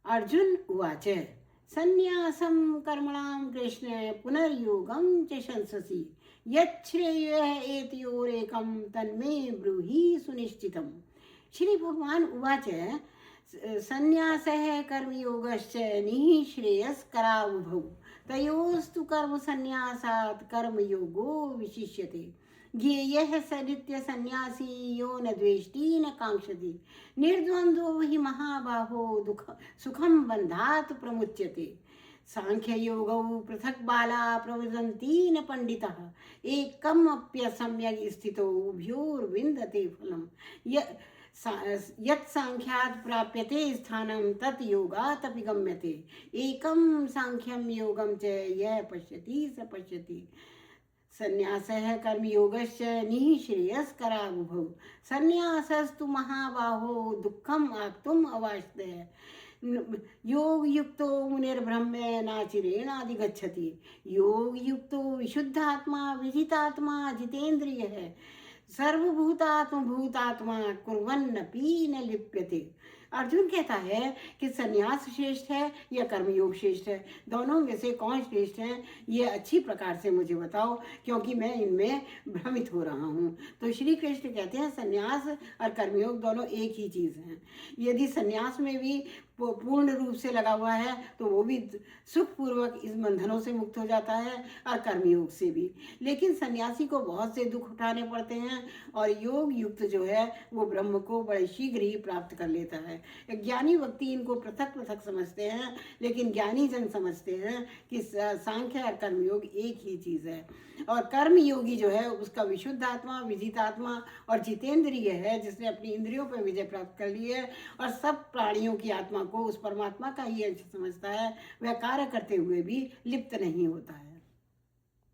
अर्जुन उवाच संन्यासं कर्मणां कृष्ण पुनर्योगं च शंससि यच्छ्रेयः एतयोरेकं तन्मे ब्रूहि सुनिश्चितम्। श्री भगवान उवाच संन्यासः कर्मयोगश्च निःश्रेयस्करावुभौ तयोस्तु कर्मसन्न्यासात् कर्मयोगो विशिष्यते। ज्ञेयः स नित्यसन्न्यासी यो न द्वेष्टि न काङ्क्षति निर्द्वन्द्वो हि महाबाहो दुःख सुखं बन्धात् प्रमुच्यते। सांख्ययोगौ पृथक् बाला प्रवदन्ति न पंडितः एकमप्यसम्यक् स्थितो उभयोर्विन्दते फलम्। यत् सांख्यात् प्राप्यते स्थानं तत् योगात् अपि गम्यते एकं सांख्यं योगं च यः पश्यति स पश्यति। संन्यासः कर्मयोगश्च निःश्रेयस्करावुभौ संन्यासस्तु महाबाहो दुःखम् आप्तुम् अवाश्रय। योग युक्तो मुनिर्ब्रह्मणाचिरेणाधिगच्छति योग युक्तो विशुद्धात्मा विजितात्मा जितेन्द्रियः सर्वभूतात्म भूतात्मा कुर्वन्नपि न लिप्यते। अर्जुन कहता है कि संन्यास श्रेष्ठ है या कर्मयोग श्रेष्ठ है, दोनों में से कौन श्रेष्ठ है ये अच्छी प्रकार से मुझे बताओ, क्योंकि मैं इनमें भ्रमित हो रहा हूँ। तो श्री कृष्ण कहते हैं संन्यास और कर्मयोग दोनों एक ही चीज़ हैं। यदि संन्यास में भी पूर्ण रूप से लगा हुआ है तो वो भी सुखपूर्वक इस बंधनों से मुक्त हो जाता है और कर्मयोग से भी। लेकिन सन्यासी को बहुत से दुख उठाने पड़ते हैं और योग युक्त जो है वो ब्रह्म को बड़े शीघ्र ही प्राप्त कर लेता है। ज्ञानी व्यक्ति इनको पृथक पृथक समझते हैं, लेकिन ज्ञानी जन समझते हैं कि सांख्य और कर्मयोग एक ही चीज़ है। और कर्म योगी जो है उसका विशुद्ध आत्मा विजितात्मा और जितेंद्रिय है, जिसने अपनी इंद्रियों पर विजय प्राप्त कर ली है और सब प्राणियों की आत्मा को उस परमात्मा का ही अंश समझता है। वह कार्य करते हुए भी लिप्त नहीं होता है।